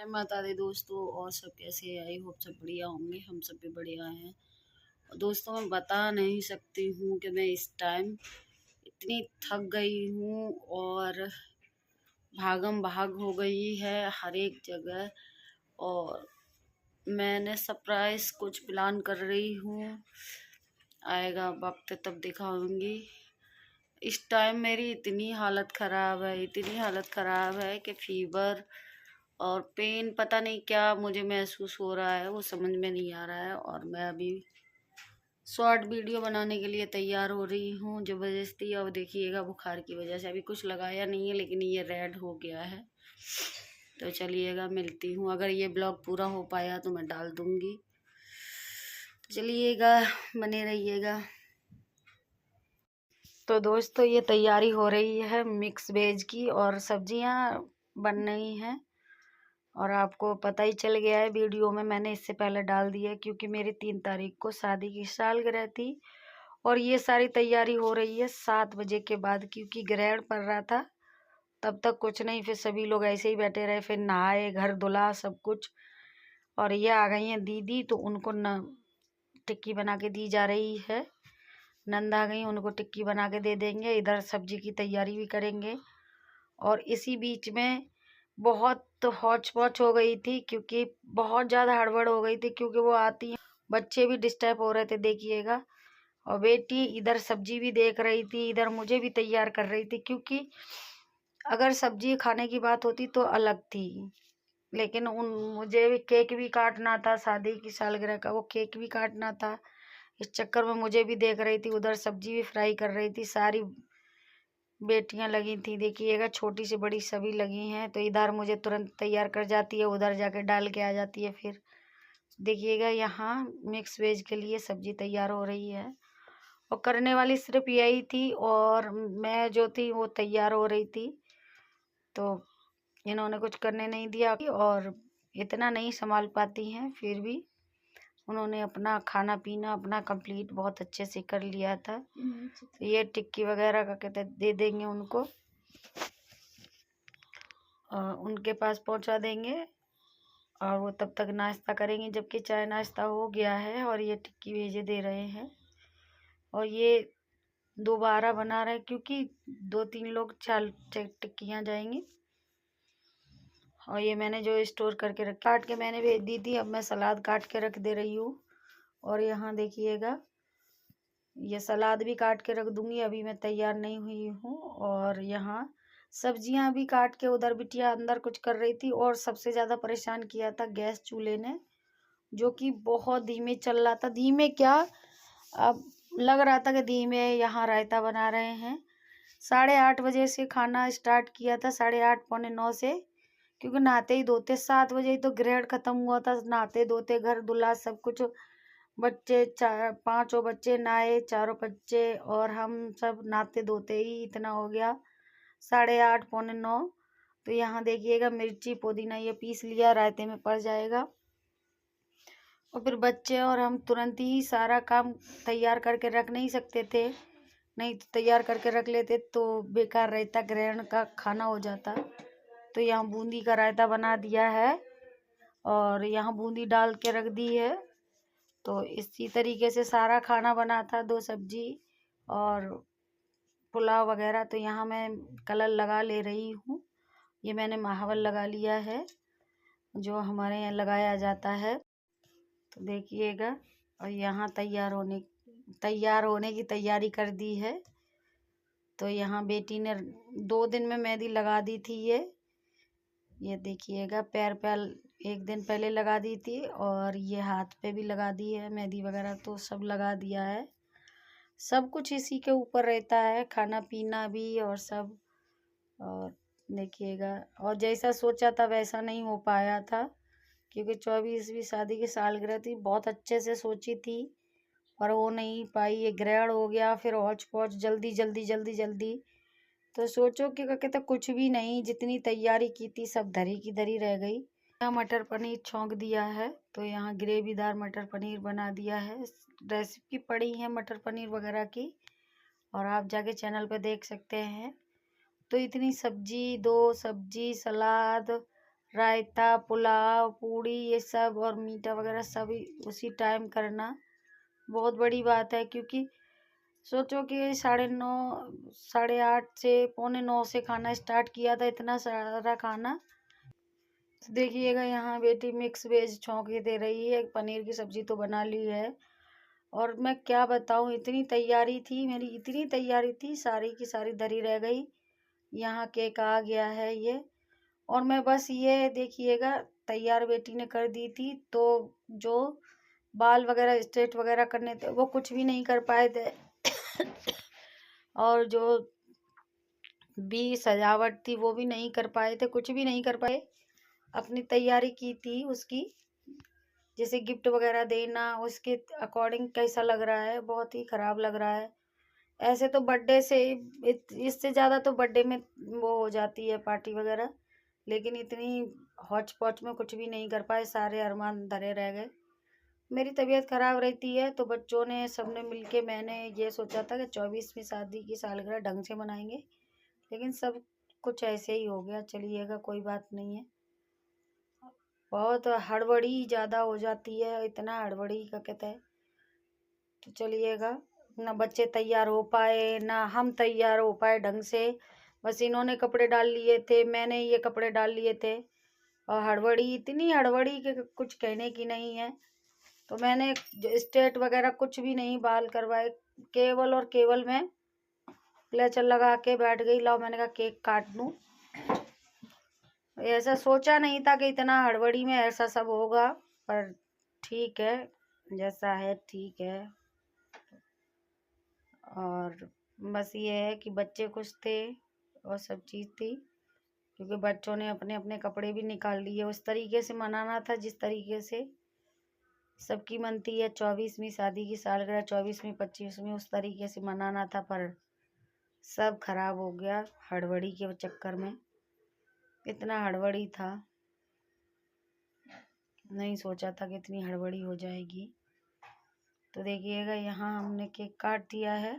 जय माता दी दोस्तों। और सब कैसे हैं? आई होप सब बढ़िया होंगे। हम सब भी बढ़िया हैं। और दोस्तों, मैं बता नहीं सकती हूँ कि मैं इस टाइम इतनी थक गई हूँ और भागम भाग हो गई है हर एक जगह। और मैंने सरप्राइज कुछ प्लान कर रही हूँ, आएगा वक्त तब दिखाऊंगी। इस टाइम मेरी इतनी हालत ख़राब है, इतनी हालत ख़राब है कि फीवर और पेन, पता नहीं क्या मुझे महसूस हो रहा है, वो समझ में नहीं आ रहा है। और मैं अभी शॉर्ट वीडियो बनाने के लिए तैयार हो रही हूँ ज़बरदस्ती। अब देखिएगा, बुखार की वजह से अभी कुछ लगाया नहीं है, लेकिन ये रेड हो गया है। तो चलिएगा, मिलती हूँ। अगर ये ब्लॉग पूरा हो पाया तो मैं डाल दूँगी। चलिएगा, बने रहिएगा। तो दोस्तों, ये तैयारी हो रही है मिक्स वेज की और सब्जियां बन रही हैं। और आपको पता ही चल गया है, वीडियो में मैंने इससे पहले डाल दिया है, क्योंकि मेरी 3 तारीख को शादी की सालगिरह थी। और ये सारी तैयारी हो रही है 7 बजे के बाद, क्योंकि ग्रहण पड़ रहा था। तब तक कुछ नहीं, फिर सभी लोग ऐसे ही बैठे रहे, फिर नहाए, घर धुला, सब कुछ। और ये आ गई हैं दीदी, तो उनको न टिक्की बना के दी जा रही है। नंद आ गई, उनको टिक्की बना के दे देंगे। इधर सब्जी की तैयारी भी करेंगे। और इसी बीच में बहुत हौच पौच हो गई थी, क्योंकि बहुत ज़्यादा हड़बड़ हो गई थी, क्योंकि वो आती हैं, बच्चे भी डिस्टर्ब हो रहे थे, देखिएगा। और बेटी इधर सब्जी भी देख रही थी, इधर मुझे भी तैयार कर रही थी, क्योंकि अगर सब्जी खाने की बात होती तो अलग थी। लेकिन मुझे भी केक भी काटना था, शादी की सालगिरह का वो केक भी काटना था। इस चक्कर में मुझे भी देख रही थी, उधर सब्जी भी फ्राई कर रही थी। सारी बेटियां लगी थी, देखिएगा, छोटी से बड़ी सभी लगी हैं। तो इधर मुझे तुरंत तैयार कर जाती है, उधर जाके डाल के आ जाती है। फिर देखिएगा, यहाँ मिक्स वेज के लिए सब्जी तैयार हो रही है। और करने वाली सिर्फ यही थी, और मैं जो थी वो तैयार हो रही थी। तो इन्होंने कुछ करने नहीं दिया, और इतना नहीं संभाल पाती हैं, फिर भी उन्होंने अपना खाना पीना अपना कंप्लीट बहुत अच्छे से कर लिया था। तो ये टिक्की वगैरह का कहते दे देंगे उनको, उनके पास पहुंचा देंगे। और वो तब तक नाश्ता करेंगे, जबकि चाय नाश्ता हो गया है। और ये टिक्की भेजे दे रहे हैं। और ये दोबारा बना रहे, क्योंकि 2-3 लोग 4 टिक्कियाँ जाएंगी। और ये मैंने जो स्टोर करके रख काट के मैंने भेज दी थी, अब मैं सलाद काट के रख दे रही हूँ। और यहाँ देखिएगा, ये सलाद भी काट के रख दूंगी, अभी मैं तैयार नहीं हुई हूँ। और यहाँ सब्जियां भी काट के, उधर बिटिया अंदर कुछ कर रही थी। और सबसे ज़्यादा परेशान किया था गैस चूल्हे ने, जो कि बहुत धीमे चल रहा था। धीमे क्या, अब लग रहा था कि धीमे। यहाँ रायता बना रहे हैं। 8:30 बजे से खाना स्टार्ट किया था, 8:30 पौने 9 से, क्योंकि नहाते ही धोते 7 बजे ही तो ग्रहण खत्म हुआ था। नहाते धोते, घर धुला, सब कुछ। बच्चे 5 बच्चे नहाए, 4 बच्चे, और हम सब नहाते धोते ही इतना हो गया, 8:30 पौने 9। तो यहाँ देखिएगा, मिर्ची पुदीना ये पीस लिया, रायते में पड़ जाएगा। और फिर बच्चे और हम तुरंत ही सारा काम तैयार करके रख नहीं सकते थे, नहीं तो तैयार करके रख लेते तो बेकार रहता, ग्रहण का खाना हो जाता। तो यहाँ बूंदी का रायता बना दिया है, और यहाँ बूंदी डाल के रख दी है। तो इसी तरीके से सारा खाना बना था, 2 सब्जी और पुलाव वगैरह। तो यहाँ मैं कलर लगा ले रही हूँ। ये मैंने महावर लगा लिया है, जो हमारे यहाँ लगाया जाता है। तो देखिएगा, और यहाँ तैयार होने की तैयारी कर दी है। तो यहाँ बेटी ने 2 दिन में मेहंदी लगा दी थी। ये देखिएगा, पैर पे 1 दिन पहले लगा दी थी, और ये हाथ पे भी लगा दी है मेहंदी वगैरह, तो सब लगा दिया है। सब कुछ इसी के ऊपर रहता है, खाना पीना भी और सब। और देखिएगा, और जैसा सोचा था वैसा नहीं हो पाया था, क्योंकि 24वीं शादी की सालगिरह थी, बहुत अच्छे से सोची थी, पर हो नहीं पाई। ये ग्रहण हो गया, फिर हौच पौच, जल्दी जल्दी जल्दी जल्दी। तो सोचो कि क्या कहते, कुछ भी नहीं, जितनी तैयारी की थी सब धरी की धरी रह गई। यहाँ मटर पनीर छौंक दिया है, तो यहाँ ग्रेवीदार मटर पनीर बना दिया है। रेसिपी पड़ी है मटर पनीर वगैरह की, और आप जाके चैनल पे देख सकते हैं। तो इतनी सब्जी, 2 सब्जी, सलाद, रायता, पुलाव, पूड़ी, ये सब और मीठा वगैरह सभी उसी टाइम करना बहुत बड़ी बात है। क्योंकि सोचो कि 9:30 8:30 से 8:45 से खाना स्टार्ट किया था, इतना सारा खाना। देखिएगा यहाँ बेटी मिक्स वेज छौंके दे रही है, पनीर की सब्जी तो बना ली है। और मैं क्या बताऊँ, इतनी तैयारी थी मेरी, इतनी तैयारी थी, सारी की सारी धरी रह गई। यहाँ केक आ गया है ये, और मैं बस ये देखिएगा तैयार बेटी ने कर दी थी। तो जो बाल वगैरह स्ट्रेट वगैरह करने थे वो कुछ भी नहीं कर पाए थे और जो भी सजावट थी वो भी नहीं कर पाए थे, कुछ भी नहीं कर पाए। अपनी तैयारी की थी उसकी, जैसे गिफ्ट वगैरह देना, उसके अकॉर्डिंग कैसा लग रहा है, बहुत ही खराब लग रहा है। ऐसे तो बर्थडे से इससे ज़्यादा तो बर्थडे में वो हो जाती है पार्टी वगैरह, लेकिन इतनी हौच पौच में कुछ भी नहीं कर पाए, सारे अरमान धरे रह गए। मेरी तबीयत खराब रहती है तो बच्चों ने सबने मिलके, मैंने ये सोचा था कि 24वीं शादी की सालगिरह ढंग से मनाएंगे, लेकिन सब कुछ ऐसे ही हो गया। चलिएगा, कोई बात नहीं है। बहुत हड़बड़ी ज़्यादा हो जाती है, इतना हड़बड़ी का कहते हैं। तो चलिएगा, ना बच्चे तैयार हो पाए ना हम तैयार हो पाए ढंग से। बस इन्होंने कपड़े डाल लिए थे, मैंने ये कपड़े डाल लिए थे, और हड़बड़ी, इतनी हड़बड़ी कि कुछ कहने की नहीं है। तो मैंने स्ट्रेट वगैरह कुछ भी नहीं बाल करवाए, केवल और केवल मैं क्लेचर लगा के बैठ गई। लाओ, मैंने कहा केक काट दूँ। ऐसा सोचा नहीं था कि इतना हड़बड़ी में ऐसा सब होगा, पर ठीक है, जैसा है ठीक है। और बस ये है कि बच्चे खुश थे और सब चीज़ थी, क्योंकि बच्चों ने अपने अपने कपड़े भी निकाल लिए। उस तरीके से मनाना था जिस तरीके से सबकी मनती है, 24वीं शादी की सालगिरह, 24वीं 25वीं, उस तरीके से मनाना था, पर सब खराब हो गया हड़बड़ी के चक्कर में। इतना हड़बड़ी था, नहीं सोचा था कि इतनी हड़बड़ी हो जाएगी। तो देखिएगा यहाँ हमने केक काट दिया है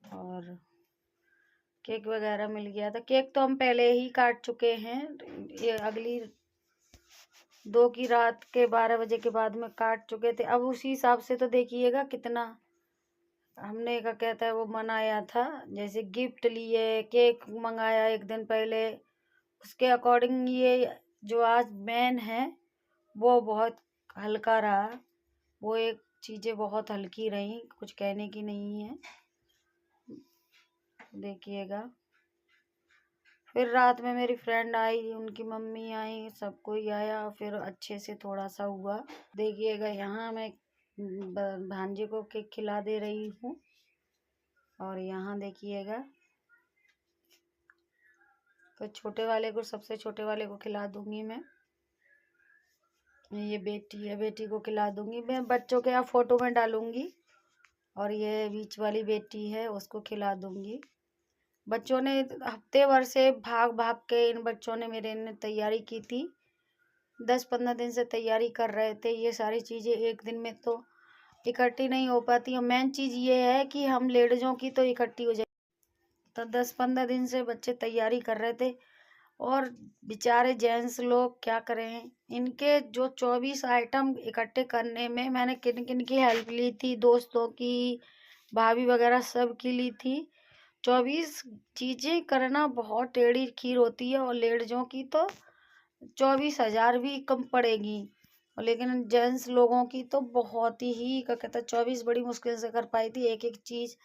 और केक वगैरह मिल गया था। केक तो हम पहले ही काट चुके हैं, ये अगली 2 की रात के 12 बजे के बाद में काट चुके थे। अब उसी हिसाब से तो देखिएगा कितना हमने क्या कहता है वो मनाया था। जैसे गिफ्ट लिए, केक मंगाया एक दिन पहले, उसके अकॉर्डिंग ये जो आज मेन है वो बहुत हल्का रहा। वो एक चीज़ें बहुत हल्की रही, कुछ कहने की नहीं है। देखिएगा, फिर रात में मेरी फ्रेंड आई, उनकी मम्मी आई, सब कोई आया, फिर अच्छे से थोड़ा सा हुआ। देखिएगा यहाँ मैं भांजे को केक खिला दे रही हूँ, और यहाँ देखिएगा तो छोटे वाले को, सबसे छोटे वाले को खिला दूंगी मैं। ये बेटी है, बेटी को खिला दूंगी मैं, बच्चों के यहाँ फोटो में डालूंगी। और ये बीच वाली बेटी है, उसको खिला दूंगी। बच्चों ने हफ्ते भर से भाग भाग के, इन बच्चों ने मेरे ने तैयारी की थी, 10-15 दिन से तैयारी कर रहे थे। ये सारी चीज़ें एक दिन में तो इकट्ठी नहीं हो पाती, और मेन चीज़ ये है कि हम लेडीज़ों की तो इकट्ठी हो जाए। तो 10-15 दिन से बच्चे तैयारी कर रहे थे, और बेचारे जेंट्स लोग क्या करें, इनके जो 24 आइटम इकट्ठे करने में मैंने किन किन की हेल्प ली थी, दोस्तों की, भाभी वगैरह सब की ली थी। 24 चीज़ें करना बहुत टेढ़ी खीर होती है, और लेडीज़ों की तो 24,000 भी कम पड़ेगी, लेकिन जेंट्स लोगों की तो बहुत ही क्या कहता है 24 बड़ी मुश्किल से कर पाई थी एक एक चीज़।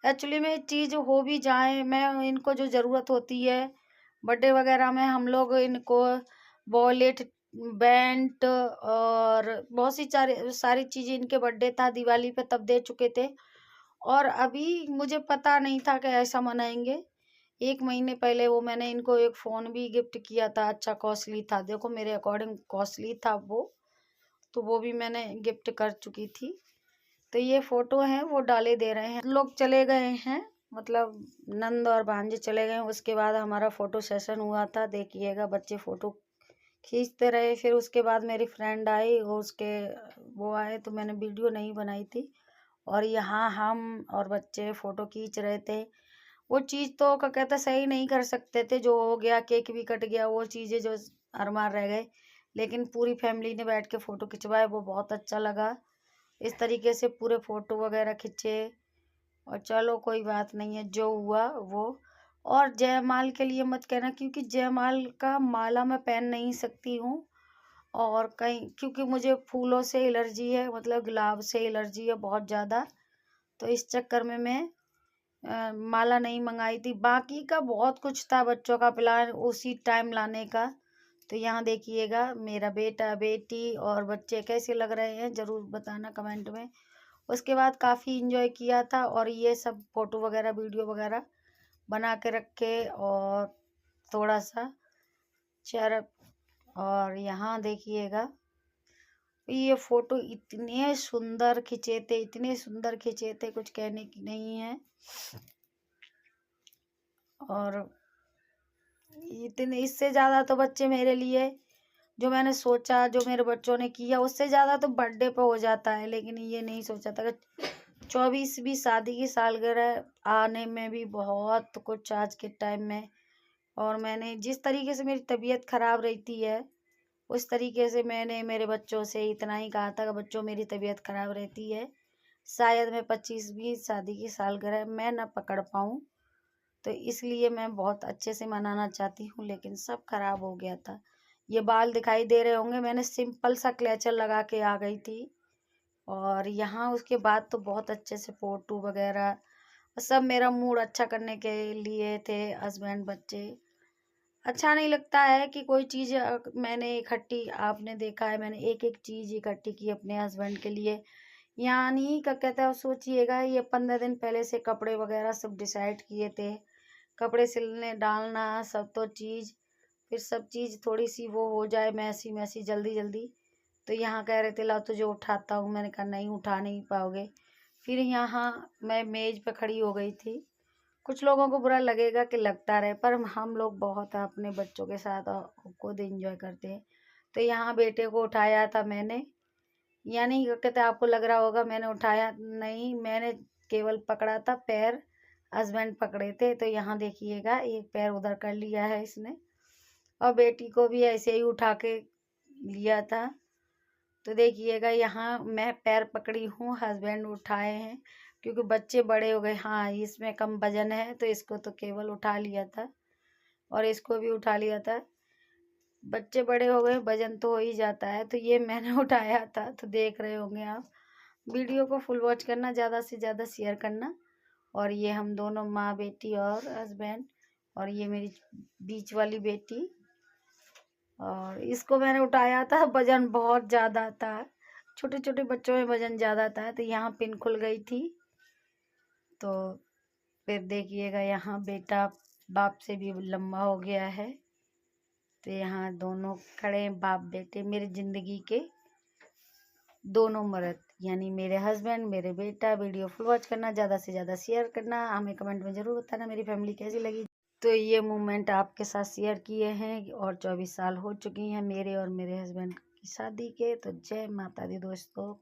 एक्चुअली में चीज़ हो भी जाए, मैं इनको जो ज़रूरत होती है बर्थडे वगैरह में, हम लोग इनको वॉलेट, बेल्ट और बहुत सी सारी चीज़ें, इनके बर्थडे था दिवाली पे तब दे चुके थे। और अभी मुझे पता नहीं था कि ऐसा मनाएंगे। 1 महीने पहले वो मैंने इनको एक फ़ोन भी गिफ्ट किया था, अच्छा कॉस्टली था, देखो मेरे अकॉर्डिंग कॉस्टली था वो, तो वो भी मैंने गिफ्ट कर चुकी थी। तो ये फ़ोटो हैं वो डाले दे रहे हैं। लोग चले गए हैं, मतलब नंद और भांजे चले गए हैं, उसके बाद हमारा फ़ोटो सेशन हुआ था। देखिएगा बच्चे फ़ोटो खींचते रहे। फिर उसके बाद मेरी फ्रेंड आई, वो आए तो मैंने वीडियो नहीं बनाई थी, और यहाँ हम और बच्चे फ़ोटो खींच रहे थे। वो चीज़ तो क्या कहते सही नहीं कर सकते थे, जो हो गया, केक भी कट गया, वो चीज़ें जो अरमान रह गए। लेकिन पूरी फैमिली ने बैठ के फ़ोटो खिंचवाए, वो बहुत अच्छा लगा। इस तरीके से पूरे फ़ोटो वगैरह खिंचे और चलो कोई बात नहीं है, जो हुआ वो। और जयमाल के लिए मत कहना, क्योंकि जयमाल का माला मैं पहन नहीं सकती हूँ, और कहीं क्योंकि मुझे फूलों से एलर्जी है, मतलब गुलाब से एलर्जी है बहुत ज़्यादा। तो इस चक्कर में मैं माला नहीं मंगाई थी। बाकी का बहुत कुछ था बच्चों का प्लान उसी टाइम लाने का। तो यहाँ देखिएगा मेरा बेटा बेटी और बच्चे कैसे लग रहे हैं, ज़रूर बताना कमेंट में। उसके बाद काफ़ी इंजॉय किया था, और ये सब फ़ोटो वगैरह वीडियो वगैरह बना के रखे, और थोड़ा सा चेयर। और यहाँ देखिएगा ये फ़ोटो इतने सुंदर खिंचे थे, इतने सुंदर खिंचे थे, कुछ कहने की नहीं है। और इतने, इससे ज़्यादा तो बच्चे मेरे लिए, जो मैंने सोचा, जो मेरे बच्चों ने किया, उससे ज़्यादा तो बर्थडे पे हो जाता है। लेकिन ये नहीं सोचा था कि 24वीं शादी की सालगिरह आने में भी बहुत कुछ आज के टाइम में। और मैंने जिस तरीके से मेरी तबीयत ख़राब रहती है, उस तरीके से मैंने मेरे बच्चों से इतना ही कहा था कि बच्चों मेरी तबीयत ख़राब रहती है, शायद मैं 25वीं शादी की सालगिरह मैं ना पकड़ पाऊँ। तो इसलिए मैं बहुत अच्छे से मनाना चाहती हूँ, लेकिन सब खराब हो गया था। ये बाल दिखाई दे रहे होंगे, मैंने सिंपल सा क्लेचर लगा के आ गई थी। और यहाँ उसके बाद तो बहुत अच्छे से फोटो वगैरह सब, मेरा मूड अच्छा करने के लिए थे हस्बैंड बच्चे। अच्छा नहीं लगता है कि कोई चीज़ मैंने इकट्ठी, आपने देखा है मैंने एक एक चीज़ इकट्ठी की अपने हस्बैंड के लिए। यानी क्या कहते हैं, सोचिएगा ये 15 दिन पहले से कपड़े वगैरह सब डिसाइड किए थे, कपड़े सिलने डालना सब तो चीज़, फिर सब चीज़ थोड़ी सी वो हो जाए मैसी मैसी जल्दी जल्दी। तो यहाँ कह रहे थे लाओ तुझे उठाता हूँ, मैंने कहा नहीं उठा नहीं पाओगे। फिर यहाँ मैं मेज़ पे खड़ी हो गई थी। कुछ लोगों को बुरा लगेगा कि लगता रहे, पर हम लोग बहुत अपने बच्चों के साथ खुद एंजॉय करते हैं। तो यहाँ बेटे को उठाया था मैंने, यानी कहते आपको लग रहा होगा मैंने उठाया नहीं, मैंने केवल पकड़ा था पैर, हस्बैंड पकड़े थे। तो यहाँ देखिएगा एक पैर उधर कर लिया है इसने, और बेटी को भी ऐसे ही उठा के लिया था। तो देखिएगा यहाँ मैं पैर पकड़ी हूँ, हस्बैंड उठाए हैं, क्योंकि बच्चे बड़े हो गए। हाँ इसमें कम वजन है, तो इसको तो केवल उठा लिया था, और इसको भी उठा लिया था। बच्चे बड़े हो गए, वजन तो हो ही जाता है। तो ये मैंने उठाया था। तो देख रहे होंगे आप, वीडियो को फुल वॉच करना, ज़्यादा से ज़्यादा शेयर करना। और ये हम दोनों माँ बेटी और हस्बैंड, और ये मेरी बीच वाली बेटी, और इसको मैंने उठाया था, वजन बहुत ज़्यादा था, छोटे छोटे बच्चों में वजन ज़्यादा था। तो यहाँ पिन खुल गई थी। तो फिर देखिएगा यहाँ बेटा बाप से भी लंबा हो गया है। तो यहाँ दोनों खड़े हैं बाप बेटे, मेरी ज़िंदगी के दोनों मर्द, यानी मेरे हस्बैंड मेरे बेटा। वीडियो फुल वॉच करना, ज़्यादा से ज़्यादा शेयर करना, हमें कमेंट में ज़रूर बताना मेरी फैमिली कैसी लगी। तो ये मोमेंट आपके साथ शेयर किए हैं, और 24 साल हो चुकी हैं मेरे और मेरे हस्बैंड की शादी के। तो जय माता दी दोस्तों।